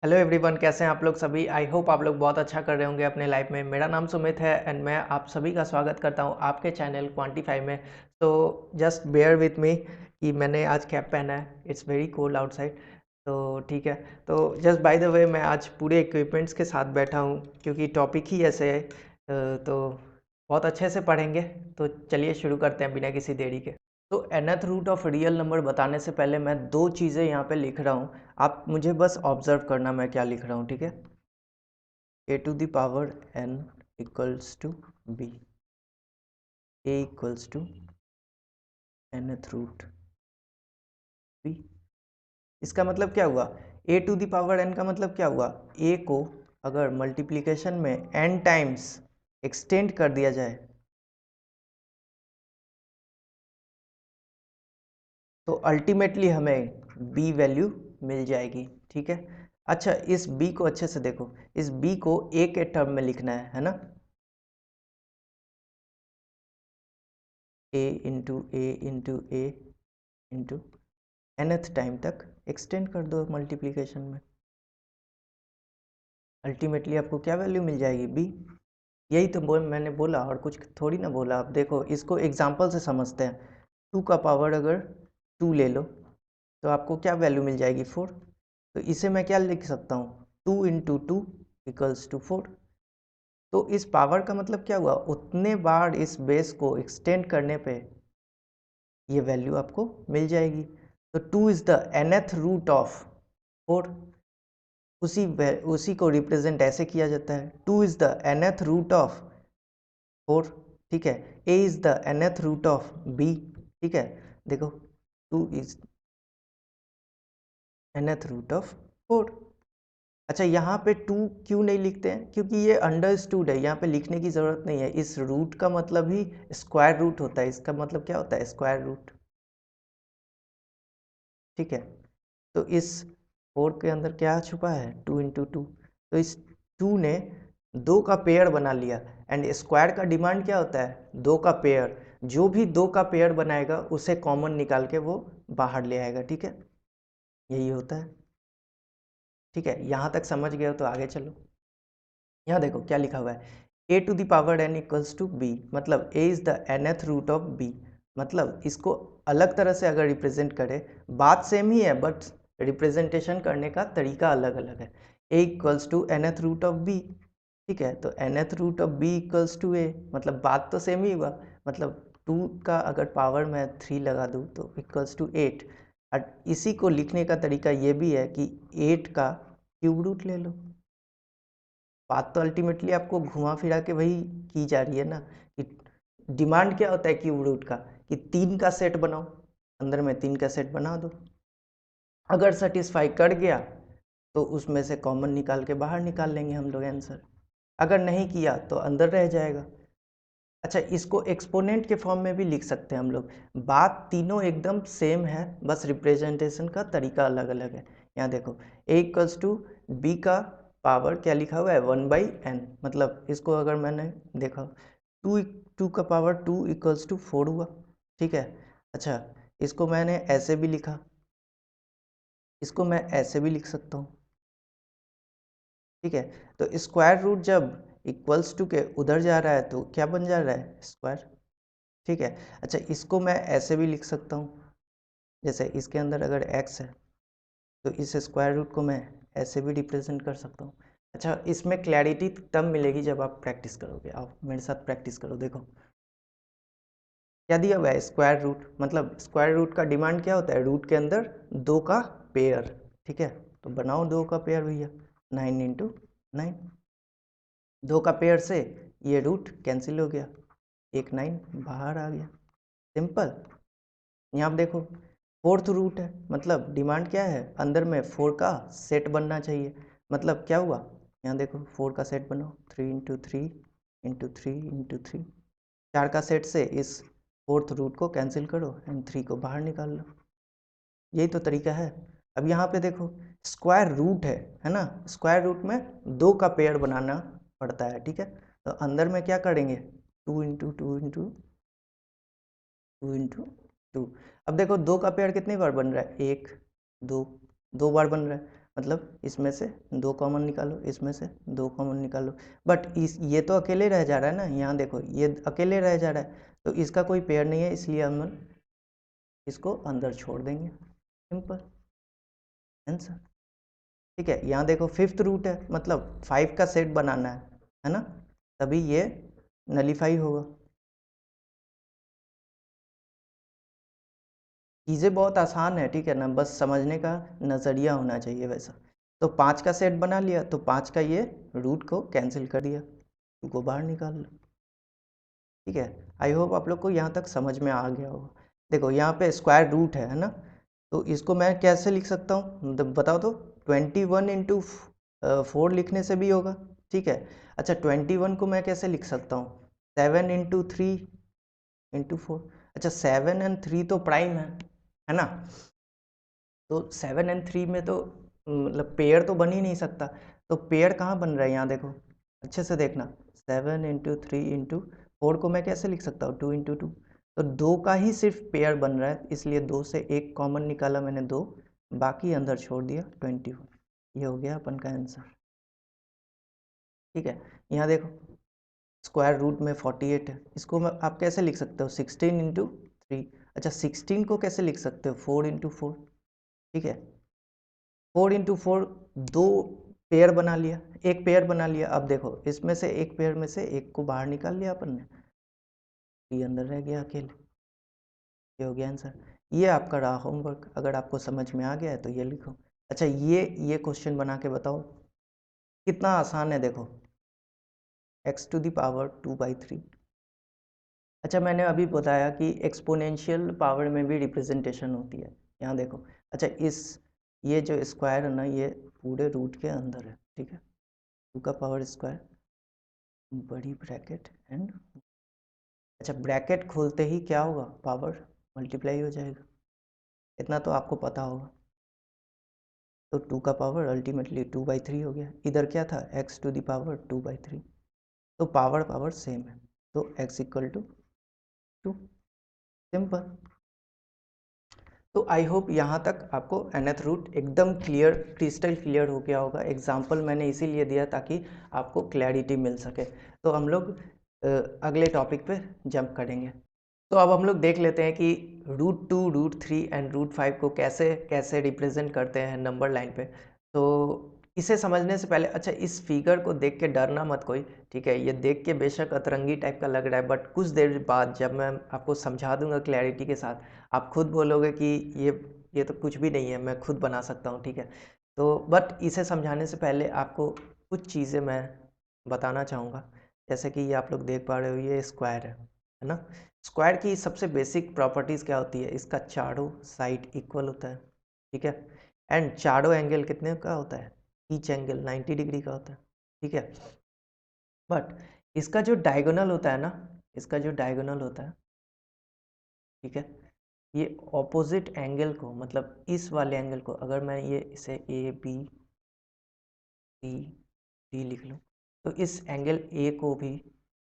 Hello everyone, कैसे हैं आप लोग सभी। आई होप आप लोग बहुत अच्छा कर रहे होंगे अपने लाइफ में। मेरा नाम सुमित है एंड मैं आप सभी का स्वागत करता हूं आपके चैनल क्वांटिफाई में। तो जस्ट बेयर विथ मी कि मैंने आज कैप पहना है। इट्स वेरी कोल्ड आउटसाइड, तो ठीक है। तो जस्ट बाय द वे मैं आज पूरे इक्विपमेंट्स के साथ बैठा हूं क्योंकि टॉपिक ही ऐसे है। तो बहुत अच्छे से पढ़ेंगे। तो चलिए शुरू करते हैं बिना किसी देरी के। तो nth root of real number बताने से पहले मैं दो चीज़ें यहाँ पे लिख रहा हूँ। आप मुझे बस ऑब्जर्व करना मैं क्या लिख रहा हूँ, ठीक है। a to the power n equals to b, a equals to nth root b। इसका मतलब क्या हुआ? a to the power n का मतलब क्या हुआ? a को अगर मल्टीप्लिकेशन में n टाइम्स एक्सटेंड कर दिया जाए तो अल्टीमेटली हमें b वैल्यू मिल जाएगी, ठीक है। अच्छा, इस b को अच्छे से देखो। इस b को a के टर्म में लिखना है ना। a into A into A into nth time तक एक्सटेंड कर दो मल्टीप्लिकेशन में। अल्टीमेटली आपको क्या वैल्यू मिल जाएगी? b। यही तो मैंने बोला, और कुछ थोड़ी ना बोला। आप देखो, इसको एग्जाम्पल से समझते हैं। 2 का पावर अगर 2 ले लो तो आपको क्या वैल्यू मिल जाएगी? 4। तो इसे मैं क्या लिख सकता हूँ? 2 इंटू 2 इक्वल्स टू 4। तो इस पावर का मतलब क्या हुआ? उतने बार इस बेस को एक्सटेंड करने पे ये वैल्यू आपको मिल जाएगी। तो 2 is the nth root of 4। उसी को रिप्रेजेंट ऐसे किया जाता है, 2 is the nth root of 4, ठीक है। a is the nth root of b, ठीक है। देखो, 2 इज nth रूट ऑफ 4। अच्छा, यहाँ पे 2 क्यों नहीं लिखते हैं? क्योंकि ये अंडरस्टूड है, यहाँ पे लिखने की ज़रूरत नहीं है। इस रूट का मतलब ही स्क्वायर रूट होता है। इसका मतलब क्या होता है? स्क्वायर रूट, ठीक है। तो इस 4 के अंदर क्या छुपा है? 2 इंटू 2। तो इस 2 ने 2 का पेयर बना लिया। एंड स्क्वायर का डिमांड क्या होता है? 2 का पेयर। जो भी 2 का पेयर बनाएगा उसे कॉमन निकाल के वो बाहर ले आएगा, ठीक है। यही होता है, ठीक है। यहाँ तक समझ गए हो तो आगे चलो। यहाँ देखो क्या लिखा हुआ है, a to the power n equals to b। मतलब a is the nth root of b। मतलब इसको अलग तरह से अगर रिप्रेजेंट करें, बात सेम ही है बट रिप्रेजेंटेशन करने का तरीका अलग अलग है। a equals to nth root of b, ठीक है। तो nth root of b equals to a, मतलब बात तो सेम ही हुआ। मतलब 2 का अगर पावर मैं 3 लगा दूँ तो इक्वल्स टू 8। और इसी को लिखने का तरीका ये भी है कि 8 का क्यूब रूट ले लो। बात तो अल्टीमेटली आपको घुमा फिरा के वही की जा रही है ना, कि डिमांड क्या होता है क्यूब रूट का? कि 3 का सेट बनाओ, अंदर में 3 का सेट बना दो। अगर सेटिस्फाई कर गया तो उसमें से कॉमन निकाल के बाहर निकाल लेंगे हम लोग आंसर। अगर नहीं किया तो अंदर रह जाएगा। अच्छा, इसको एक्सपोनेंट के फॉर्म में भी लिख सकते हैं हम लोग। बात तीनों एकदम सेम है, बस रिप्रेजेंटेशन का तरीका अलग अलग है। यहाँ देखो, a इक्वल्स टू बी का पावर क्या लिखा हुआ है? 1/n। मतलब इसको अगर मैंने देखा, 2 का पावर 2 इक्वल्स टू 4 हुआ, ठीक है। अच्छा, इसको मैंने ऐसे भी लिखा, इसको मैं ऐसे भी लिख सकता हूँ, ठीक है। तो स्क्वायर रूट जब इक्वल्स टू के उधर जा रहा है तो क्या बन जा रहा है? स्क्वायर, ठीक है। अच्छा, इसको मैं ऐसे भी लिख सकता हूँ, जैसे इसके अंदर अगर x है तो इस स्क्वायर रूट को मैं ऐसे भी रिप्रेजेंट कर सकता हूँ। अच्छा, इसमें क्लैरिटी तब मिलेगी जब आप प्रैक्टिस करोगे। आप मेरे साथ प्रैक्टिस करो। देखो क्या दिया हुआ है? Square root. मतलब स्क्वायर रूट का डिमांड क्या होता है? रूट के अंदर 2 का पेयर, ठीक है। तो बनाओ 2 का पेयर भैया, 9 इंटू 9। 2 का पेयर से ये रूट कैंसिल हो गया, एक 9 बाहर आ गया, सिंपल। यहाँ आप देखो, 4th रूट है, मतलब डिमांड क्या है? अंदर में 4 का सेट बनना चाहिए। मतलब क्या हुआ? यहाँ देखो, 4 का सेट बनाओ, 3 इंटू 3 इंटू 3 इंटू 3। 4 का सेट से इस 4th रूट को कैंसिल करो एंड 3 को बाहर निकाल लो। यही तो तरीका है। अब यहाँ पे देखो, स्क्वायर रूट है ना। स्क्वायर रूट में 2 का पेयर बनाना पड़ता है, ठीक है। तो अंदर में क्या करेंगे? 2 इंटू 2 इंटू 2 इंटू 2। अब देखो, 2 का पेयर कितनी बार बन रहा है? 1 2, 2 बार बन रहा है। मतलब इसमें से 2 कॉमन निकालो, इसमें से 2 कॉमन निकालो, बट ये तो अकेले रह जा रहा है ना, यहाँ देखो ये अकेले रह जा रहा है, तो इसका कोई पेयर नहीं है, इसलिए हम इसको अंदर छोड़ देंगे, सिंपल आंसर। ठीक है, यहाँ देखो 5th रूट है, मतलब 5 का सेट बनाना है ना, तभी ये नलीफाई होगा। चीज़ें बहुत आसान है, ठीक है ना, बस समझने का नज़रिया होना चाहिए वैसा। तो 5 का सेट बना लिया, तो 5 का ये रूट को कैंसिल कर दिया, 2 को बाहर निकाल लो। ठीक है, आई होप आप लोग को यहाँ तक समझ में आ गया होगा। देखो यहाँ पे स्क्वायर रूट है ना, तो इसको मैं कैसे लिख सकता हूँ बताओ तो। 21 इंटू 4 लिखने से भी होगा, ठीक है। अच्छा 21 को मैं कैसे लिख सकता हूँ, 7 इंटू 3 इंटू 4। अच्छा 7 एंड 3 तो प्राइम है ना, तो 7 एंड 3 में तो मतलब पेयर तो बन ही नहीं सकता। तो पेयर कहाँ बन रहा है, यहाँ देखो अच्छे से देखना, 7 इंटू 3 इंटू 4 को मैं कैसे लिख सकता हूँ, 2 इंटू 2। तो 2 का ही सिर्फ पेयर बन रहा है, इसलिए 2 से एक कॉमन निकाला मैंने 2, बाकी अंदर छोड़ दिया 21। ये हो गया अपन का आंसर। ठीक है, यहाँ देखो स्क्वायर रूट में 48 है, इसको आप कैसे लिख सकते हो, 16 इंटू 3। अच्छा 16 को कैसे लिख सकते हो, 4 इंटू 4। ठीक है, 4 इंटू 4 दो पेयर बना लिया, एक पेयर बना लिया। अब देखो इसमें से एक पेयर में से एक को बाहर निकाल लिया अपन ने, ये अंदर रह गया अकेले, ये हो गया आंसर। ये आपका रहा होमवर्क, अगर आपको समझ में आ गया है तो ये लिखो। अच्छा ये क्वेश्चन बना के बताओ, कितना आसान है देखो, x टू द पावर 2/3। अच्छा मैंने अभी बताया कि एक्सपोनेंशियल पावर में भी रिप्रेजेंटेशन होती है, यहाँ देखो। अच्छा ये जो स्क्वायर है ना, ये पूरे रूट के अंदर है, ठीक है, 2 का पावर स्क्वायर बड़ी ब्रैकेट एंड, अच्छा ब्रैकेट खोलते ही क्या होगा, पावर मल्टीप्लाई हो जाएगा, इतना तो आपको पता होगा। तो 2 का पावर अल्टीमेटली 2/3 हो गया, इधर क्या था, x टू द पावर 2/3, तो पावर पावर सेम है, तो x इक्वल टू 2, सिंपल। तो आई होप यहाँ तक आपको nth रूट एकदम क्लियर, क्रिस्टल क्लियर हो गया होगा। एग्जाम्पल मैंने इसीलिए दिया ताकि आपको क्लैरिटी मिल सके। तो हम लोग अगले टॉपिक पे जंप करेंगे। तो अब हम लोग देख लेते हैं कि √2, √3 एंड √5 को कैसे कैसे रिप्रेजेंट करते हैं नंबर लाइन पे। तो इसे समझने से पहले, अच्छा इस फिगर को देख के डरना मत कोई, ठीक है, ये देख के बेशक अतरंगी टाइप का लग रहा है, बट कुछ देर बाद जब मैं आपको समझा दूंगा क्लैरिटी के साथ, आप खुद बोलोगे कि ये तो कुछ भी नहीं है, मैं खुद बना सकता हूँ, ठीक है। तो बट इसे समझाने से पहले आपको कुछ चीज़ें मैं बताना चाहूँगा। जैसे कि ये आप लोग देख पा रहे हो, ये स्क्वायर है ना। स्क्वायर की सबसे बेसिक प्रॉपर्टीज़ क्या होती है, इसका चारों साइड इक्वल होता है, ठीक है, एंड चारों एंगल कितने का होता है, ईच एंगल 90 डिग्री का होता है, ठीक है। बट इसका जो डायगोनल होता है ना, इसका जो डायगोनल होता है, ठीक है, ये ऑपोजिट एंगल को, मतलब इस वाले एंगल को, अगर मैं ये इसे ए बी सी डी लिख लूँ, तो इस एंगल ए को भी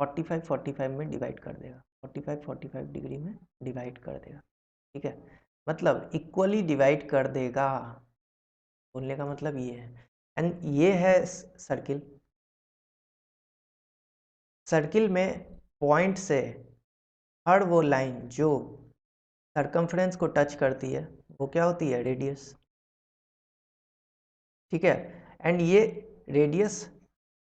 45 में डिवाइड कर देगा, 45 डिग्री में डिवाइड कर देगा, ठीक है, मतलब इक्वली डिवाइड कर देगा, बोलने का मतलब ये है। एंड ये है सर्किल, सर्किल में पॉइंट से हर वो लाइन जो सरकमफ्रेंस को टच करती है वो क्या होती है, रेडियस, ठीक है। एंड ये रेडियस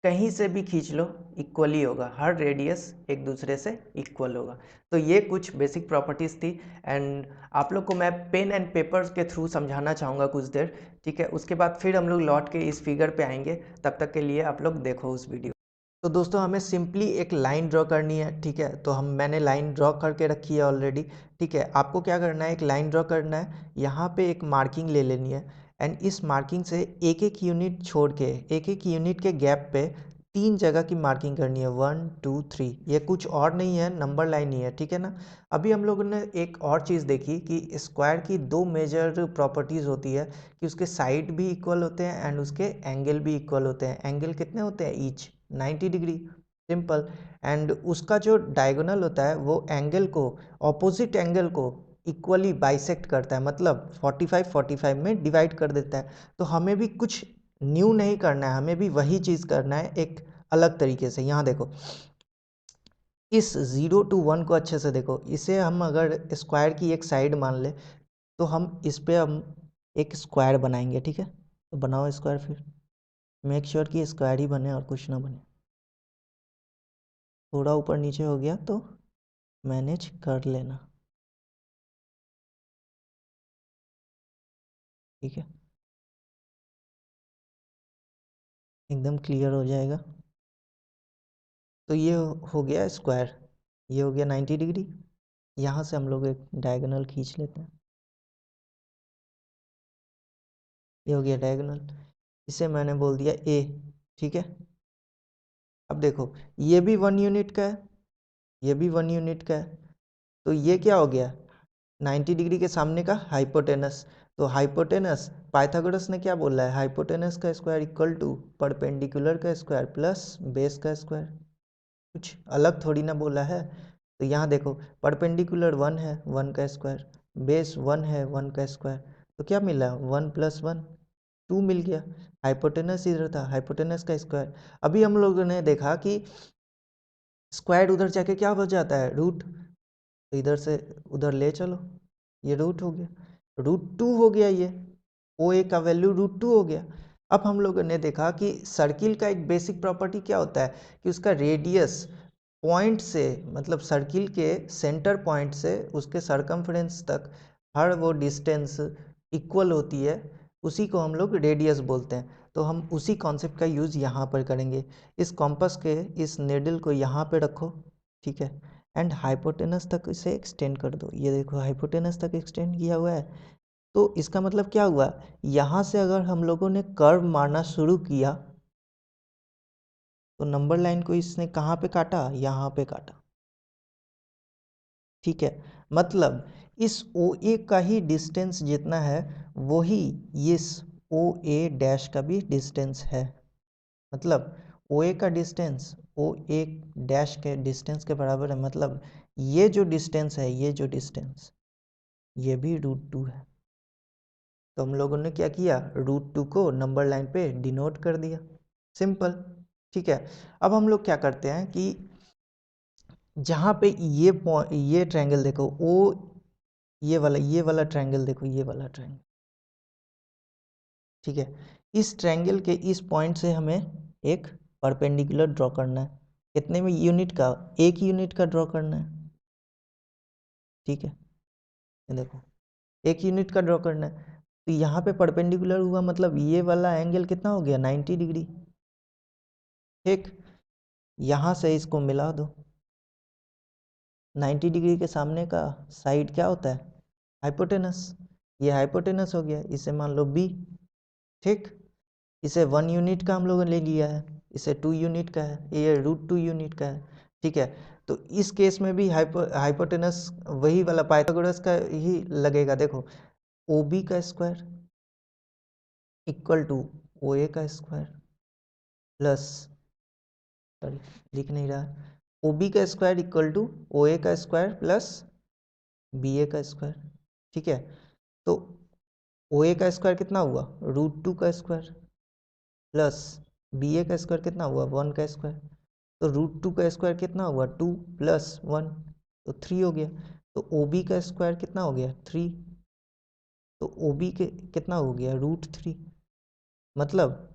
कहीं से भी खींच लो इक्वली होगा, हर रेडियस एक दूसरे से इक्वल होगा। तो ये कुछ बेसिक प्रॉपर्टीज़ थी, एंड आप लोग को मैं पेन एंड पेपर्स के थ्रू समझाना चाहूँगा कुछ देर, ठीक है। उसके बाद फिर हम लोग लौट के इस फिगर पे आएंगे, तब तक के लिए आप लोग देखो उस वीडियो। तो दोस्तों हमें सिंपली एक लाइन ड्रॉ करनी है, ठीक है, तो मैंने लाइन ड्रॉ करके रखी है ऑलरेडी, ठीक है। आपको क्या करना है, एक लाइन ड्रॉ करना है, यहाँ पे एक मार्किंग ले लेनी है, एंड इस मार्किंग से एक एक यूनिट छोड़ के, एक एक यूनिट के गैप पे 3 जगह की मार्किंग करनी है, 1 2 3, ये कुछ और नहीं है, नंबर लाइन ही है, ठीक है ना। अभी हम लोगों ने एक और चीज़ देखी कि स्क्वायर की 2 मेजर प्रॉपर्टीज़ होती है, कि उसके साइड भी इक्वल होते हैं एंड उसके एंगल भी इक्वल होते हैं। एंगल कितने होते हैं, ईच 90 डिग्री, सिंपल। एंड उसका जो डायगोनल होता है वो एंगल को, ऑपोजिट एंगल को इक्वली बाइसेक्ट करता है, मतलब 45 45 में डिवाइड कर देता है। तो हमें भी कुछ न्यू नहीं करना है, हमें भी वही चीज़ करना है एक अलग तरीके से। यहाँ देखो इस 0 to 1 को अच्छे से देखो, इसे हम अगर स्क्वायर की एक साइड मान ले तो हम इस पे हम एक स्क्वायर बनाएंगे, ठीक है। तो बनाओ स्क्वायर, फिर मेक श्योर कि स्क्वायर ही बने और कुछ ना बने। थोड़ा ऊपर नीचे हो गया तो मैनेज कर लेना, ठीक है, एकदम क्लियर हो जाएगा। तो ये हो गया स्क्वायर, ये हो गया 90 डिग्री। यहाँ से हम लोग एक डायगोनल खींच लेते हैं, ये हो गया डायगोनल, इसे मैंने बोल दिया ए, ठीक है। अब देखो ये भी 1 यूनिट का है, ये भी 1 यूनिट का है, तो ये क्या हो गया 90 डिग्री के सामने का हाइपोटेनस। तो हाइपोटेनस पाइथागोरस ने क्या बोला है, हाइपोटेनस का स्क्वायर इक्वल टू परपेंडिकुलर का स्क्वायर प्लस बेस का स्क्वायर, कुछ अलग थोड़ी ना बोला है। तो यहाँ देखो परपेंडिकुलर 1 है, 1 का स्क्वायर, बेस 1 है, 1 का स्क्वायर, तो क्या मिला 1 + 1 2 मिल गया। हाइपोटेनस इधर था, हाइपोटेनस का स्क्वायर। अभी हम लोगों ने देखा कि स्क्वायर उधर जाके क्या हो जाता है रूट, तो इधर से उधर ले चलो, ये रूट हो गया, √2 हो गया, ये ओ ए का वैल्यू √2 हो गया। अब हम लोगों ने देखा कि सर्किल का एक बेसिक प्रॉपर्टी क्या होता है कि उसका रेडियस पॉइंट से, मतलब सर्किल के सेंटर पॉइंट से उसके सरकमफ्रेंस तक हर वो डिस्टेंस इक्वल होती है, उसी को हम लोग रेडियस बोलते हैं। तो हम उसी कॉन्सेप्ट का यूज़ यहाँ पर करेंगे। इस कॉम्पस के इस नेडल को यहाँ पे रखो, ठीक है, एंड हाइपोटेनस तक इसे एक्सटेंड कर दो। ये देखो हाइपोटेनस तक एक्सटेंड किया हुआ है। तो इसका मतलब क्या हुआ, यहाँ से अगर हम लोगों ने कर्व मारना शुरू किया तो नंबर लाइन को इसने कहाँ पे काटा, यहाँ पे काटा, ठीक है। मतलब इस ओ ए का ही डिस्टेंस जितना है वही इस ओ ए डैश का भी डिस्टेंस है। मतलब ओ ए का डिस्टेंस ओ ए डैश के डिस्टेंस के बराबर है। मतलब ये जो डिस्टेंस है, ये जो डिस्टेंस, ये भी √2 है। तो हम लोगों ने क्या किया, √2 को नंबर लाइन पे डिनोट कर दिया, सिंपल, ठीक है। अब हम लोग क्या करते हैं कि जहाँ पे ये ट्रायंगल देखो ओ, ये वाला ट्रायंगल देखो, ये वाला ट्रायंगल, ठीक है। इस ट्रायंगल के इस पॉइंट से हमें एक परपेंडिकुलर ड्रॉ करना है। कितने में यूनिट का, 1 यूनिट का ड्रॉ करना है, ठीक है। ये देखो 1 यूनिट का ड्रॉ करना है। तो यहाँ पे परपेंडिकुलर हुआ, मतलब ये वाला एंगल कितना हो गया 90 डिग्री, ठीक। यहाँ से इसको मिला दो, 90 डिग्री के सामने का साइड क्या होता है, हाइपोटेनस। ये हाइपोटेनस हो गया, इसे मान लो बी, ठीक। इसे 1 यूनिट का हम लोगों ने ले लिया है, इसे 2 यूनिट का है, ये √2 यूनिट का है, ठीक है। तो इस केस में भी हाइपोटेनस वही वाला पाइथागोरस का ही लगेगा। देखो ओ बी का स्क्वायर इक्वल टू ओ ए का स्क्वायर प्लस, सॉरी लिख नहीं रहा, ओ बी का स्क्वायर इक्वल टू ओ ए का स्क्वायर प्लस बी ए का स्क्वायर, ठीक है। तो ओ ए का स्क्वायर कितना हुआ √2 का स्क्वायर प्लस बी ए का स्क्वायर कितना हुआ 1 का स्क्वायर। तो √2 का स्क्वायर कितना हुआ 2 + 1, तो 3 हो गया। तो ओ बी का स्क्वायर कितना हो गया 3, तो ओ बी के कितना हो गया √3। मतलब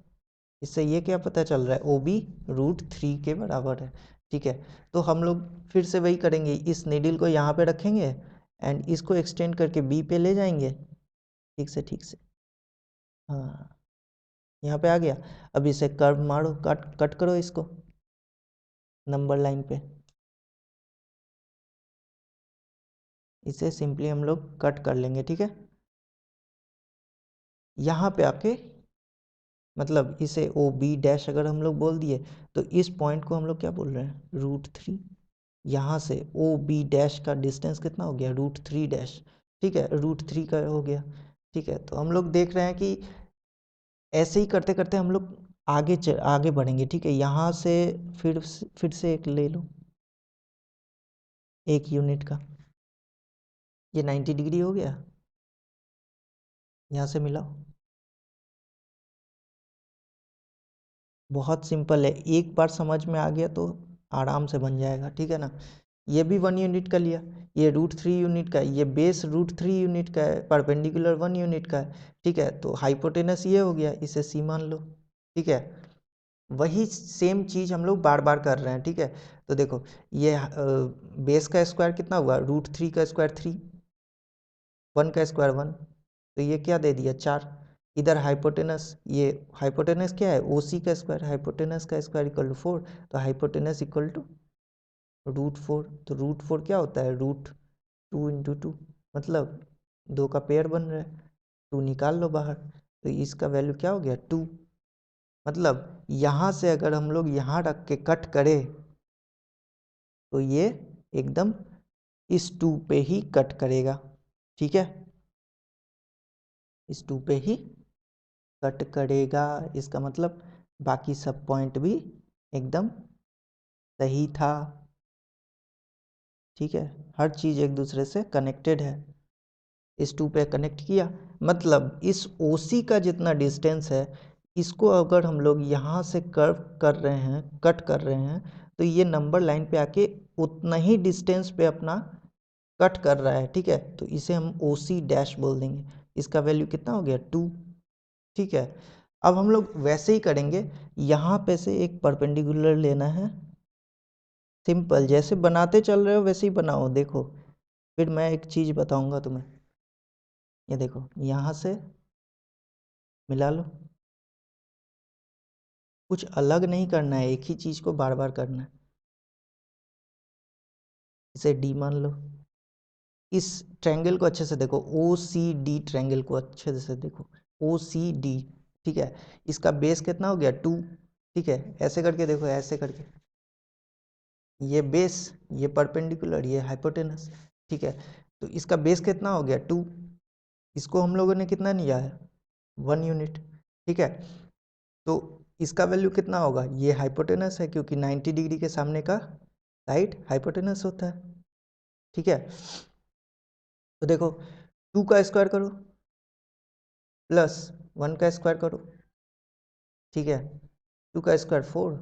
इससे ये क्या पता चल रहा है, ओ बी √3 के बराबर है, ठीक है। तो हम लोग फिर से वही करेंगे, इस नीडल को यहाँ पे रखेंगे एंड इसको एक्सटेंड करके बी पे ले जाएंगे, ठीक से, ठीक से, हाँ यहाँ पे आ गया। अब इसे कर्व मारो, कट कट करो इसको नंबर लाइन पे, इसे सिंपली हम लोग कट कर लेंगे, ठीक है। यहाँ पे आके मतलब इसे ओ बी डैश अगर हम लोग बोल दिए तो इस पॉइंट को हम लोग क्या बोल रहे हैं √3। यहाँ से ओ बी डैश का डिस्टेंस कितना हो गया √3 डैश, ठीक है, √3 का हो गया, ठीक है। तो हम लोग देख रहे हैं कि ऐसे ही करते करते हम लोग आगे बढ़ेंगे, ठीक है। यहाँ से फिर से एक ले लो, 1 यूनिट का, ये 90 डिग्री हो गया, यहाँ से मिलाओ। बहुत सिंपल है, एक बार समझ में आ गया तो आराम से बन जाएगा, ठीक है ना। ये भी 1 यूनिट का लिया, ये √3 यूनिट का है, ये बेस √3 यूनिट का है, परपेंडिकुलर 1 यूनिट का है, ठीक है। तो हाइपोटेनस ये हो गया, इसे C मान लो, ठीक है। वही सेम चीज हम लोग बार बार कर रहे हैं, ठीक है। तो देखो ये बेस का स्क्वायर कितना हुआ, √3 का स्क्वायर 3, 1 का स्क्वायर 1, तो ये क्या दे दिया 4। इधर हाइपोटेनस, ये हाइपोटेनस क्या है, OC का स्क्वायर, हाइपोटेनस का स्क्वायर इक्वल टू 4, तो हाइपोटेनस इक्वल टू √4। तो √4 क्या होता है, √2 इंटू 2, मतलब 2 का पेयर बन रहा है, 2 निकाल लो बाहर, तो इसका वैल्यू क्या हो गया 2। मतलब यहाँ से अगर हम लोग यहाँ रख के कट करें तो ये एकदम इस 2 पे ही कट करेगा, ठीक है, इस 2 पे ही कट करेगा। इसका मतलब बाकी सब पॉइंट भी एकदम सही था, ठीक है, हर चीज़ एक दूसरे से कनेक्टेड है। इस 2 पे कनेक्ट किया, मतलब इस OC का जितना डिस्टेंस है, इसको अगर हम लोग यहाँ से कर्व कर रहे हैं, कट कर रहे हैं, तो ये नंबर लाइन पे आके उतना ही डिस्टेंस पे अपना कट कर रहा है, ठीक है। तो इसे हम OC डैश बोल देंगे, इसका वैल्यू कितना हो गया 2, ठीक है। अब हम लोग वैसे ही करेंगे, यहाँ पे से एक परपेंडिकुलर लेना है, सिंपल, जैसे बनाते चल रहे हो वैसे ही बनाओ। देखो फिर मैं एक चीज़ बताऊंगा तुम्हें, ये देखो यहाँ से मिला लो, कुछ अलग नहीं करना है, एक ही चीज़ को बार बार करना है। इसे D मान लो, इस ट्रायंगल को अच्छे से देखो, OCD ट्रायंगल को अच्छे से देखो, OCD, ठीक है। इसका बेस कितना हो गया 2, ठीक है। ऐसे करके देखो, ऐसे करके, ये बेस, ये परपेंडिकुलर, ये हाइपोटेनस, ठीक है। तो इसका बेस कितना हो गया 2, इसको हम लोगों ने कितना लिया है 1 यूनिट, ठीक है। तो इसका वैल्यू कितना होगा, ये हाइपोटेनस है, क्योंकि 90 डिग्री के सामने का साइड हाइपोटेनस होता है, ठीक है। तो देखो 2 का स्क्वायर करो प्लस 1 का स्क्वायर करो, ठीक है। 2 का स्क्वायर 4,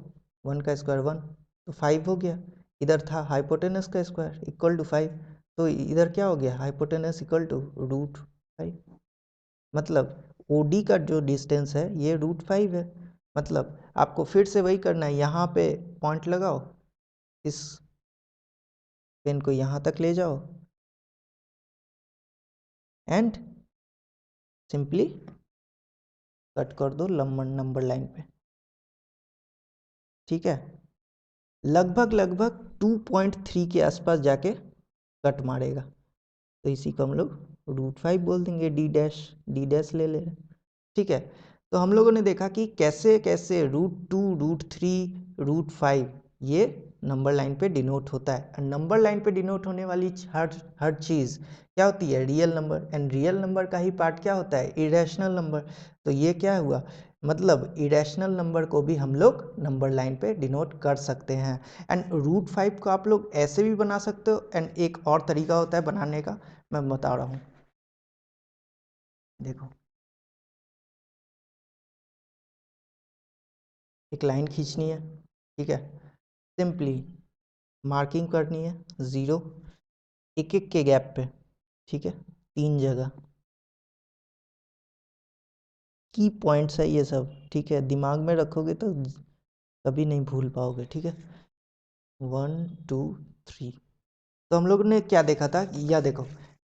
1 का स्क्वायर 1, तो 5 हो गया। इधर था हाइपोटेनस का स्क्वायर इक्वल टू 5, तो इधर क्या हो गया, हाइपोटेनस इक्वल टू √5, मतलब OD का जो डिस्टेंस है ये √5 है। मतलब आपको फिर से वही करना है, यहाँ पे पॉइंट लगाओ, इस पेन को यहाँ तक ले जाओ एंड सिंपली कट कर दो नंबर लाइन पे, ठीक है। लगभग लगभग 2.3 के आसपास जाके कट मारेगा, तो इसी को हम लोग √5 बोल देंगे, D डैश ले ले, ठीक है। तो हम लोगों ने देखा कि कैसे कैसे √2, √3, √5 ये नंबर लाइन पे डिनोट होता है। और नंबर लाइन पे डिनोट होने वाली हर चीज़ क्या होती है, real number, and real number का ही पार्ट क्या होता है, इरेशनल नंबर। तो ये क्या हुआ, मतलब इरेशनल नंबर को भी हम लोग नंबर लाइन पे डिनोट कर सकते हैं। एंड √5 को आप लोग ऐसे भी बना सकते हो, एंड एक और तरीका होता है बनाने का, मैं बता रहा हूँ, देखो एक लाइन खींचनी है, ठीक है, सिंपली मार्किंग करनी है 0, एक एक के गैप पे, ठीक है, 3 जगह की पॉइंट्स है ये सब, ठीक है, दिमाग में रखोगे तो कभी नहीं भूल पाओगे, ठीक है। 1 2 3, तो हम लोग ने क्या देखा था, या देखो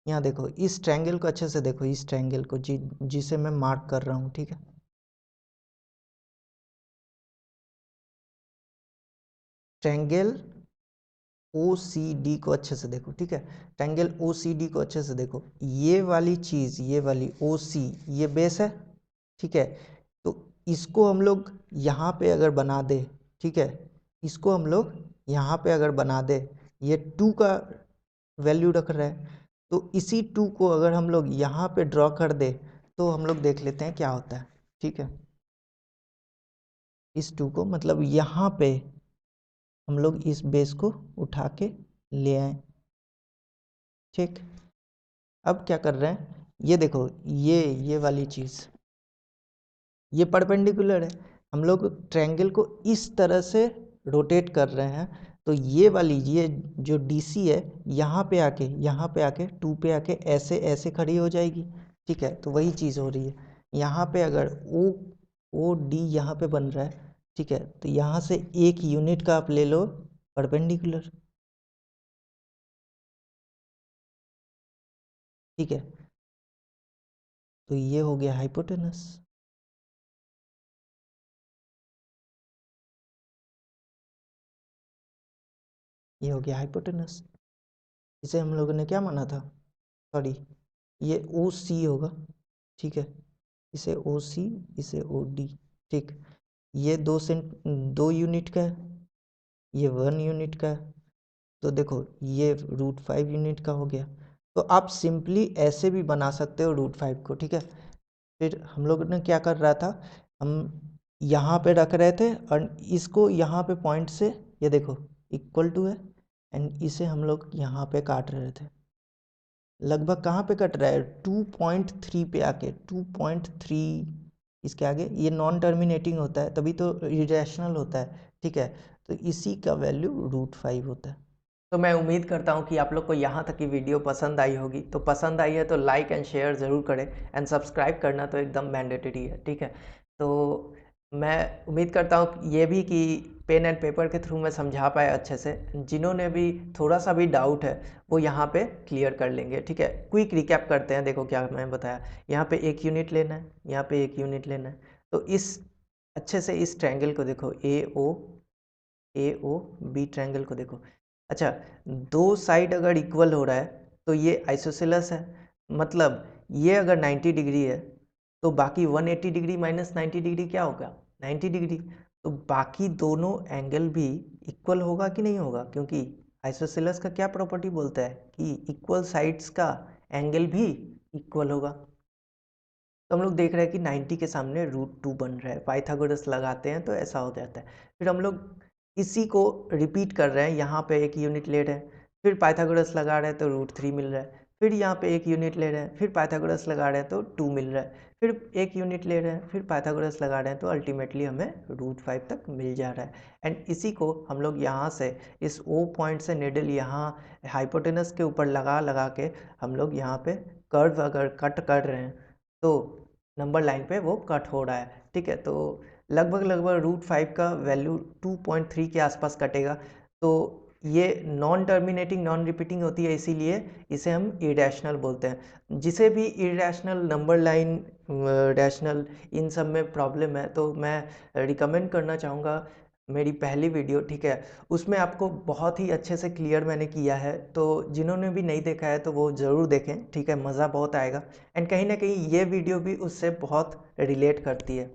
यहाँ देखो, इस ट्रायंगल को अच्छे से देखो, इस ट्रायंगल को जिसे मैं मार्क कर रहा हूँ, ठीक है। ट्रायंगल OCD को अच्छे से देखो, ठीक है, ट्रायंगल OCD को अच्छे से देखो, ये वाली चीज, ये वाली OC, ये बेस है, ठीक है। तो इसको हम लोग यहाँ पे अगर बना दे, ठीक है, इसको हम लोग यहाँ पे अगर बना दे, ये 2 का वैल्यू रख रहा है, तो इसी 2 को अगर हम लोग यहाँ पे ड्रॉ कर दे, तो हम लोग देख लेते हैं क्या होता है, ठीक है। इस 2 को मतलब यहाँ पे हम लोग इस बेस को उठा के ले आए, ठीक। अब क्या कर रहे हैं, ये देखो, ये वाली चीज़, ये परपेंडिकुलर है, हम लोग ट्रायंगल को इस तरह से रोटेट कर रहे हैं, तो ये वाली, ये जो DC है यहाँ पे आके 2 पे आके ऐसे ऐसे खड़ी हो जाएगी। ठीक है, तो वही चीज़ हो रही है यहाँ पे। अगर OD यहाँ पे बन रहा है, ठीक है, तो यहाँ से एक यूनिट का आप ले लो परपेंडिकुलर। ठीक है, तो ये हो गया हाइपोटेनस। ये हो गया हाइपोटेनस। इसे हम लोगों ने क्या माना था, सॉरी, ये OC होगा। ठीक है, इसे OC, इसे OD। ठीक, ये 2 यूनिट का है, ये 1 यूनिट का है, तो देखो ये √5 यूनिट का हो गया। तो आप सिंपली ऐसे भी बना सकते हो √5 को। ठीक है, फिर हम लोग ने क्या कर रहा था, हम यहाँ पे रख रहे थे और इसको यहाँ पे पॉइंट से, ये देखो इक्वल टू है, एंड इसे हम लोग यहाँ पे काट रहे थे। लगभग कहाँ पे कट रहा है, 2.3 पे आके, 2.3 इसके आगे, ये नॉन टर्मिनेटिंग होता है तभी तो इरेशनल होता है। ठीक है, तो इसी का वैल्यू √5 होता है। तो मैं उम्मीद करता हूँ कि आप लोग को यहाँ तक की वीडियो पसंद आई होगी। तो पसंद आई है तो लाइक एंड शेयर ज़रूर करें, एंड सब्सक्राइब करना तो एकदम मैंडेटरी है। ठीक है, तो मैं उम्मीद करता हूँ ये भी कि पेन एंड पेपर के थ्रू मैं समझा पाया अच्छे से। जिन्होंने भी थोड़ा सा भी डाउट है वो यहाँ पे क्लियर कर लेंगे। ठीक है, क्विक रिकैप करते हैं। देखो क्या मैं बताया, यहाँ पे 1 यूनिट लेना है, यहाँ पे 1 यूनिट लेना है। तो इस अच्छे से इस ट्रायंगल को देखो, AOB ट्रायंगल को देखो। अच्छा, दो साइड अगर इक्वल हो रहा है तो ये आइसोसेलेस है। मतलब ये अगर 90 डिग्री है तो बाकी 180 डिग्री माइनस 90 डिग्री क्या होगा, 90 डिग्री। तो बाकी दोनों एंगल भी इक्वल होगा कि नहीं होगा, क्योंकि आइसोसेलेस का क्या प्रॉपर्टी बोलता है कि इक्वल साइड्स का एंगल भी इक्वल होगा। तो हम लोग देख रहे हैं कि 90 के सामने √2 बन रहा है, पाइथागोरस लगाते हैं तो ऐसा हो जाता है। फिर हम लोग इसी को रिपीट कर रहे हैं, यहाँ पे 1 यूनिट ले रहे हैं, फिर पाइथागोरस लगा रहे हैं तो √3 मिल रहा है, फिर यहाँ पे 1 यूनिट ले रहे हैं, फिर पाइथागोरस लगा रहे हैं तो 2 मिल रहा है, फिर 1 यूनिट ले रहे हैं, फिर पाइथागोरस लगा रहे हैं तो अल्टीमेटली हमें √5 तक मिल जा रहा है। एंड इसी को हम लोग यहाँ से इस O पॉइंट से निडल यहाँ हाइपोटेनस के ऊपर लगा लगा के हम लोग यहाँ पे कर्व अगर कट कर रहे हैं तो नंबर लाइन पे वो कट हो रहा है। ठीक है, तो लगभग लगभग √5 का वैल्यू 2.3 के आसपास कटेगा। तो ये नॉन टर्मिनेटिंग नॉन रिपीटिंग होती है, इसीलिए इसे हम इरेशनल बोलते हैं। जिसे भी इरेशनल, नंबर लाइन, रैशनल, इन सब में प्रॉब्लम है तो मैं रिकमेंड करना चाहूँगा मेरी पहली वीडियो। ठीक है, उसमें आपको बहुत ही अच्छे से क्लियर मैंने किया है, तो जिन्होंने भी नहीं देखा है तो वो ज़रूर देखें। ठीक है, मज़ा बहुत आएगा, एंड कहीं ना कहीं ये वीडियो भी उससे बहुत रिलेट करती है।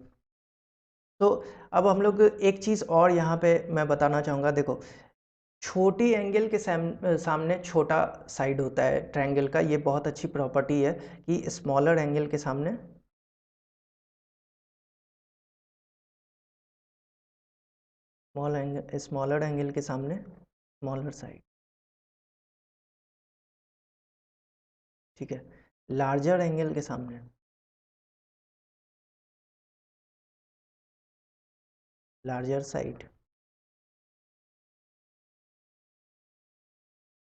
तो अब हम लोग एक चीज़ और यहाँ पे मैं बताना चाहूँगा। देखो, छोटी एंगल के सामने छोटा साइड होता है ट्रायंगल का, ये बहुत अच्छी प्रॉपर्टी है कि स्मॉलर एंगल के सामने स्मॉलर एंगल के सामने स्मॉलर साइड। ठीक है, लार्जर एंगल के सामने लार्जर साइड।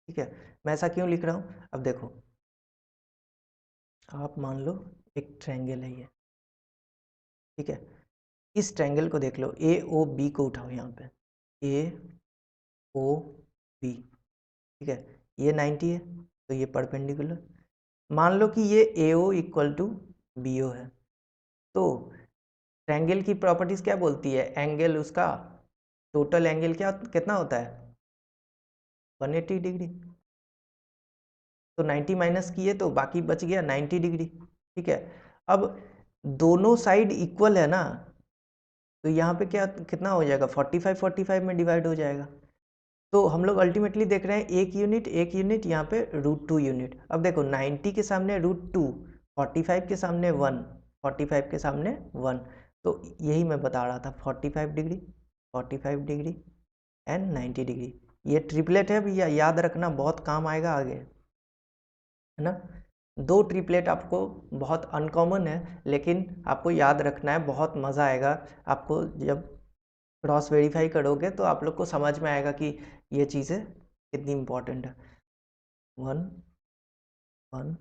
ठीक है, मैं ऐसा क्यों लिख रहा हूँ, अब देखो, आप मान लो एक ट्रायंगल है ये। ठीक है, इस ट्रायंगल को देख लो, AOB को उठाओ यहाँ पे, AOB। ठीक है, ये 90 है तो ये परपेंडिकुलर। मान लो कि ये AO इक्वल टू BO है, तो ट्रायंगल की प्रॉपर्टीज क्या बोलती है, एंगल उसका टोटल एंगल क्या कितना होता है, 180 डिग्री। तो 90 माइनस किए तो बाकी बच गया 90 डिग्री। ठीक है, अब दोनों साइड इक्वल है ना, तो यहाँ पे क्या कितना हो जाएगा, 45 45 में डिवाइड हो जाएगा। तो हम लोग अल्टीमेटली देख रहे हैं 1 यूनिट 1 यूनिट, यहाँ पे √2 यूनिट। अब देखो 90 के सामने √2, 45 के सामने 1, 45 के सामने 1। तो यही मैं बता रहा था, 45 डिग्री, 45 डिग्री एंड 90 डिग्री। ये ट्रिपलेट है भैया, याद रखना, बहुत काम आएगा आगे, है ना। दो ट्रिपलेट आपको बहुत अनकॉमन है, लेकिन आपको याद रखना है, बहुत मज़ा आएगा आपको जब क्रॉस वेरीफाई करोगे तो आप लोग को समझ में आएगा कि ये चीज़ें कितनी इम्पोर्टेंट है। 1 1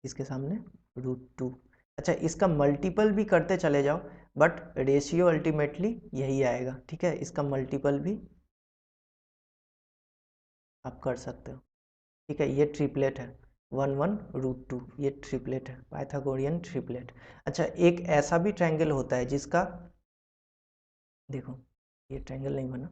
इसके सामने √2। अच्छा, इसका मल्टीपल भी करते चले जाओ, बट रेशियो अल्टीमेटली यही आएगा, ठीक है। इसका मल्टीपल भी आप कर सकते हो, ठीक है। ये ट्रिपलेट है 1 1 √2, ये ट्रिपलेट है, पाइथागोरियन ट्रिपलेट। अच्छा, एक ऐसा भी ट्रायंगल होता है जिसका, देखो ये ट्रायंगल नहीं बना,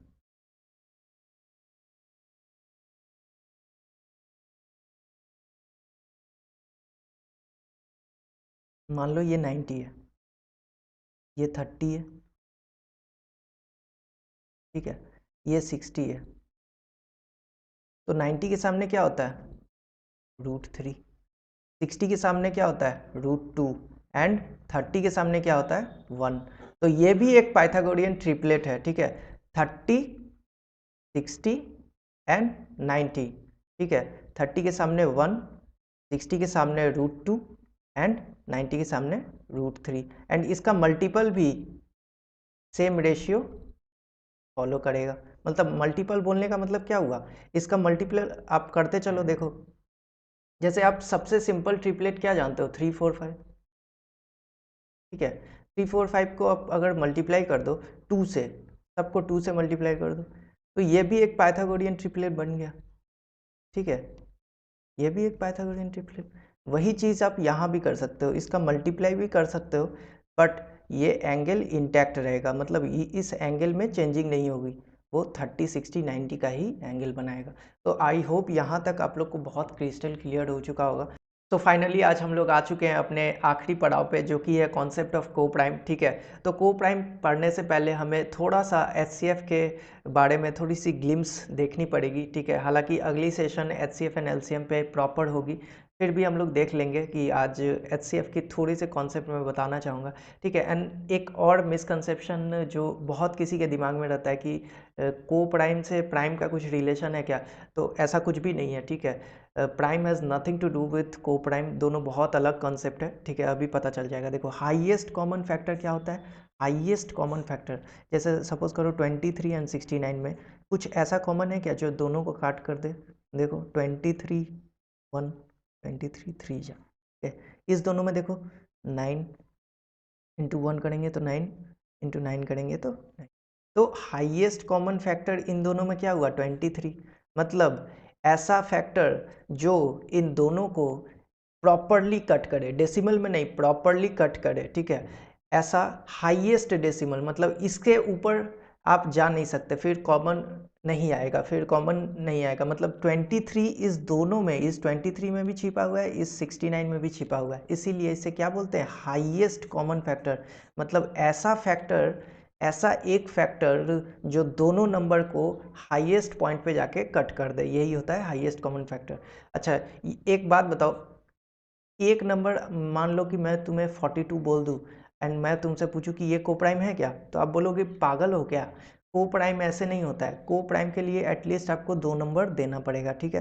मान लो ये 90 है, ये 30 है, ठीक है, ये 60 है। तो 90 के सामने क्या होता है? √3। 60 के सामने क्या होता है? √2। एंड 30 के सामने क्या होता है? 1। तो ये भी एक पाइथागोरियन ट्रिपलेट है, ठीक है। 30, 60 एंड 90, ठीक है। 30 के सामने 1, 60 के सामने √2 एंड 90 के सामने √3। एंड इसका मल्टीपल भी सेम रेशियो फॉलो करेगा। मतलब मल्टीपल बोलने का मतलब क्या हुआ? इसका मल्टीपल आप करते चलो, देखो जैसे आप सबसे सिंपल ट्रिपलेट क्या जानते हो? 3 4 5, ठीक है। 3 4 5 को आप अगर मल्टीप्लाई कर दो 2 से, सबको 2 से मल्टीप्लाई कर दो, तो ये भी एक पाइथागोरियन ट्रिपलेट बन गया, ठीक है। ये भी एक पाइथागोरियन ट्रिपलेट। वही चीज़ आप यहाँ भी कर सकते हो, इसका मल्टीप्लाई भी कर सकते हो, बट ये एंगल इंटैक्ट रहेगा, मतलब इस एंगल में चेंजिंग नहीं होगी, वो 30 60 90 का ही एंगल बनाएगा। तो आई होप यहाँ तक आप लोग को बहुत क्रिस्टल क्लियर हो चुका होगा। तो फाइनली आज हम लोग आ चुके हैं अपने आखिरी पड़ाव पे, जो कि है कॉन्सेप्ट ऑफ को प्राइम, ठीक है। तो को प्राइम पढ़ने से पहले हमें थोड़ा सा एचसीएफ के बारे में थोड़ी सी ग्लिम्स देखनी पड़ेगी, ठीक है। हालांकि अगली सेशन एचसीएफ एंड एलसीएम पे प्रॉपर होगी, फिर भी हम लोग देख लेंगे कि आज एचसीएफ की थोड़ी से कॉन्सेप्ट मैं बताना चाहूँगा, ठीक है। एंड एक और मिसकंसेप्शन जो बहुत किसी के दिमाग में रहता है कि को प्राइम से प्राइम का कुछ रिलेशन है क्या, तो ऐसा कुछ भी नहीं है, ठीक है। Prime has nothing to do with coprime, दोनों बहुत अलग कॉन्सेप्ट है, ठीक है। अभी पता चल जाएगा। देखो हाईएस्ट कॉमन फैक्टर क्या होता है? हाईएस्ट कॉमन फैक्टर, जैसे सपोज करो 23 एंड 69 में कुछ ऐसा कॉमन है क्या जो दोनों को काट कर दे? देखो 23 1, 23 3 जा, ठीक है। इस दोनों में देखो 9 इंटू 1 करेंगे तो 9, इंटू 9 करेंगे तो 9। तो हाईएस्ट कॉमन फैक्टर इन दोनों में क्या हुआ? 23। मतलब ऐसा फैक्टर जो इन दोनों को प्रॉपरली कट करे, डेसिमल में नहीं, प्रॉपरली कट करे, ठीक है। ऐसा हाईएस्ट डेसिमल, मतलब इसके ऊपर आप जा नहीं सकते, फिर कॉमन नहीं आएगा, फिर कॉमन नहीं आएगा। मतलब 23 इस दोनों में, इस 23 में भी छिपा हुआ है, इस 69 में भी छिपा हुआ है, इसीलिए इसे क्या बोलते हैं? Highest common factor. मतलब ऐसा फैक्टर, ऐसा एक फैक्टर जो दोनों नंबर को हाईएस्ट पॉइंट पे जाके कट कर दे, यही होता है हाईएस्ट कॉमन फैक्टर। अच्छा, एक बात बताओ, एक नंबर मान लो कि मैं तुम्हें 42 बोल दूं एंड मैं तुमसे पूछूं कि ये को प्राइम है क्या, तो आप बोलोगे पागल हो क्या, को प्राइम ऐसे नहीं होता है। को प्राइम के लिए एटलीस्ट आपको 2 नंबर देना पड़ेगा, ठीक है।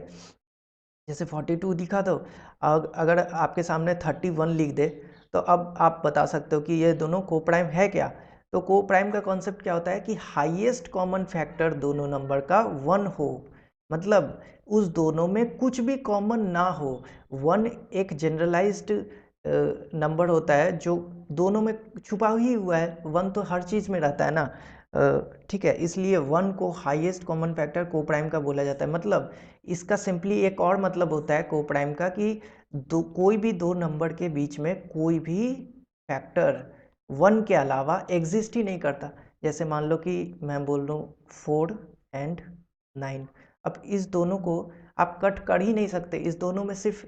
जैसे 42 दिखा दो, अगर आपके सामने 31 लिख दे, तो अब आप बता सकते हो कि ये दोनों को प्राइम है क्या। तो को प्राइम का कॉन्सेप्ट क्या होता है कि हाईएस्ट कॉमन फैक्टर दोनों नंबर का 1 हो, मतलब उस दोनों में कुछ भी कॉमन ना हो। 1 एक जनरलाइज्ड नंबर होता है जो दोनों में छुपा ही हुआ है, 1 तो हर चीज़ में रहता है ना, ठीक है। इसलिए 1 को हाईएस्ट कॉमन फैक्टर को प्राइम का बोला जाता है। मतलब इसका सिंपली एक और मतलब होता है को प्राइम का कि कोई भी दो नंबर के बीच में कोई भी फैक्टर 1 के अलावा एग्जिस्ट ही नहीं करता। जैसे मान लो कि मैं बोल रहा हूँ 4 एंड 9, अब इस दोनों को आप कट कर ही नहीं सकते, इस दोनों में सिर्फ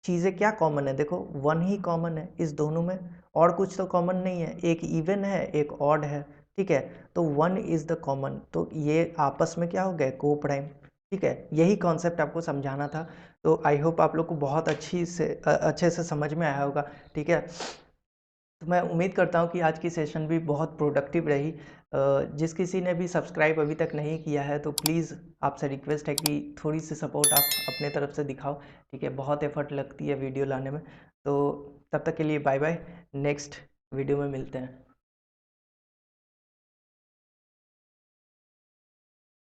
चीज़ें क्या कॉमन है? देखो 1 ही कॉमन है इस दोनों में, और कुछ तो कॉमन नहीं है, एक इवन है एक ऑड है, ठीक है। तो 1 इज़ द कॉमन, तो ये आपस में क्या हो गए? को प्राइम, ठीक है। यही कॉन्सेप्ट आपको समझाना था। तो आई होप आप लोग को बहुत अच्छे से समझ में आया होगा, ठीक है। तो मैं उम्मीद करता हूँ कि आज की सेशन भी बहुत प्रोडक्टिव रही। जिस किसी ने भी सब्सक्राइब अभी तक नहीं किया है तो प्लीज़ आपसे रिक्वेस्ट है कि थोड़ी सी सपोर्ट आप अपने तरफ से दिखाओ, ठीक है? बहुत एफर्ट लगती है वीडियो लाने में। तो तब तक के लिए बाय बाय, नेक्स्ट वीडियो में मिलते हैं।